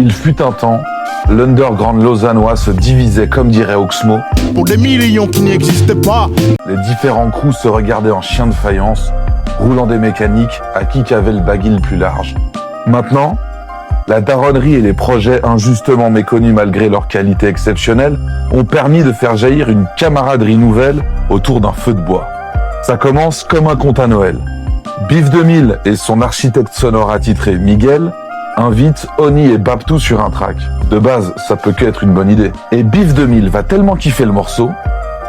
Il fut un temps, l'underground lausannois se divisait comme dirait Oxmo. Pour des millions qui n'existaient pas. Les différents crews se regardaient en chiens de faïence, roulant des mécaniques à qui qu'avait le baggy le plus large. Maintenant, la daronnerie et les projets injustement méconnus malgré leur qualité exceptionnelle ont permis de faire jaillir une camaraderie nouvelle autour d'un feu de bois. Ça commence comme un conte à Noël. Bif 2000 et son architecte sonore attitré Miguel invitent Oni et Baptou sur un track. De base, ça peut qu'être une bonne idée. Et Bif 2000 va tellement kiffer le morceau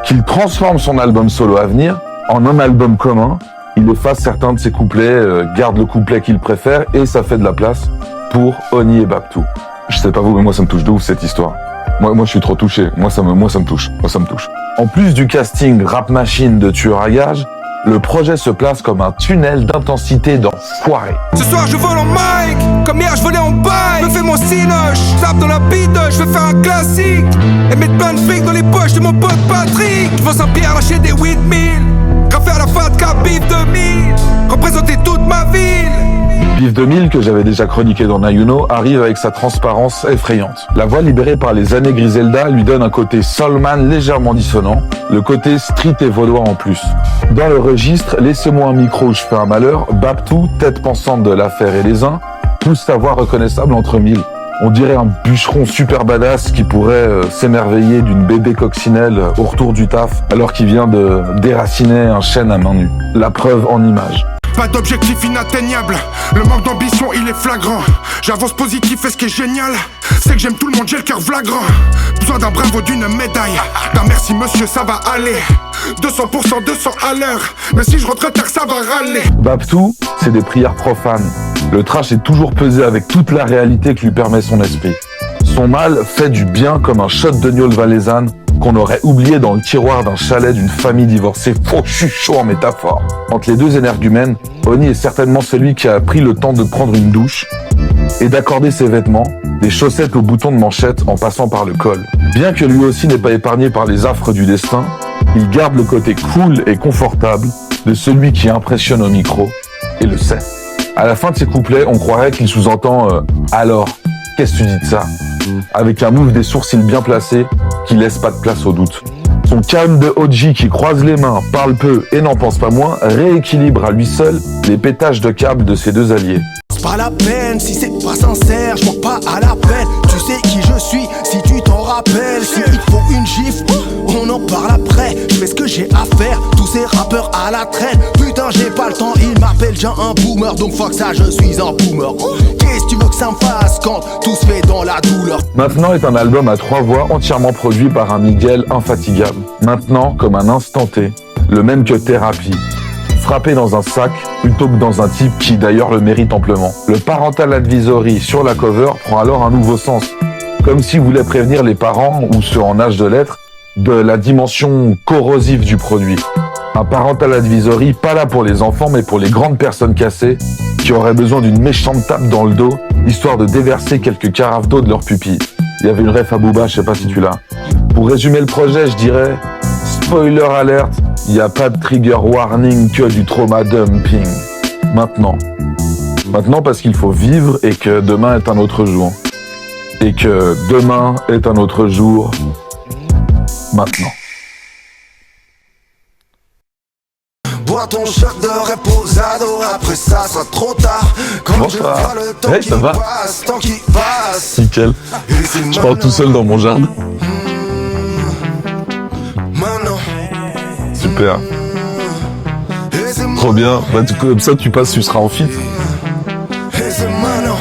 qu'il transforme son album solo à venir en un album commun. Il efface certains de ses couplets, garde le couplet qu'il préfère et ça fait de la place pour Oni et Baptou. Je sais pas vous, mais moi ça me touche de ouf cette histoire. Moi je suis trop touché. Moi ça me touche. En plus du casting rap machine de tueur à gages, le projet se place comme un tunnel d'intensité d'enfoiré. Ce soir je vole en mic, comme hier je volais en bike. Je fais mon cinoche, tape dans la bide, je vais faire un classique. Et mettre plein de fric dans les poches de mon pote Patrick. Je vends Saint-Pierre lâcher des 8000. Faire la Fatka Bif 2000, représenter toute ma ville. Bif 2000, que j'avais déjà chroniqué dans Nayuno, arrive avec sa transparence effrayante. La voix libérée par les années Griselda lui donne un côté soulman légèrement dissonant, le côté street et vaudois en plus. Dans le registre, laissez-moi un micro, je fais un malheur, Baptou, tête pensante de l'affaire et les uns, tous sa voix reconnaissable entre mille. On dirait un bûcheron super badass qui pourrait s'émerveiller d'une bébé coccinelle au retour du taf alors qu'il vient de déraciner un chêne à main nue. La preuve en image. Pas d'objectif inatteignable, le manque d'ambition il est flagrant. J'avance positif et ce qui est génial, c'est que j'aime tout le monde, j'ai le cœur flagrant. Besoin d'un bravo, d'une médaille, d'un merci monsieur ça va aller. 200%, 200 à l'heure, mais si je rentre tard ça va râler. Baptou, c'est des prières profanes. Le trash est toujours pesé avec toute la réalité que lui permet son esprit. Son mal fait du bien comme un shot de gnôle valaisanne qu'on aurait oublié dans le tiroir d'un chalet d'une famille divorcée. Faut chuchot en métaphore. Entre les deux énergumènes, Oni est certainement celui qui a pris le temps de prendre une douche et d'accorder ses vêtements, des chaussettes aux boutons de manchette en passant par le col. Bien que lui aussi n'est pas épargné par les affres du destin, il garde le côté cool et confortable de celui qui impressionne au micro et le sait. À la fin de ses couplets, on croirait qu'il sous-entend alors, qu'est-ce que tu dis de ça ?» avec un move des sourcils bien placés qui laisse pas de place au doute. Son calme de OG qui croise les mains, parle peu et n'en pense pas moins, rééquilibre à lui seul les pétages de câbles de ses deux alliés. C'est pas la peine si c'est pas sincère, je manque pas à la peine. Tu sais qui je suis si tu t'en rappelles. Si il faut une gifle, on en parle après. Je fais ce que j'ai à faire, tous ces rappeurs à la traîne. Putain j'ai pas le temps, ils m'appellent déjà un boomer. Donc fuck ça, je suis un boomer. Qu'est-ce que tu veux que ça me fasse quand tout se fait dans la douleur? Maintenant est un album à 3 voix entièrement produit par un Miguel infatigable. Maintenant comme un instant T, le même que Thérapie. Frappé dans un sac plutôt que dans un type qui d'ailleurs le mérite amplement. Le parental advisory sur la cover prend alors un nouveau sens, comme s'il voulait prévenir les parents ou ceux en âge de l'être de la dimension corrosive du produit. Un parental advisory pas là pour les enfants mais pour les grandes personnes cassées qui auraient besoin d'une méchante tape dans le dos histoire de déverser quelques carafes d'eau de leur pupille. Il y avait une ref à Booba, je sais pas si tu l'as. Pour résumer le projet, je dirais spoiler alert, il n'y a pas de trigger warning que du trauma dumping. Maintenant parce qu'il faut vivre et que demain est un autre jour. Et que demain est un autre jour. Maintenant. Bois ton shot de reposado, après ça sera trop tard. Quand Bonsoir. je vois le temps Hey, qui ça va? passe, temps qui passe. Nickel. Je parle tout seul dans mon jardin. Maintenant, Super. et c'est Trop bien. Bah, comme ça, tu passes, tu seras en fit. et c'est maintenant.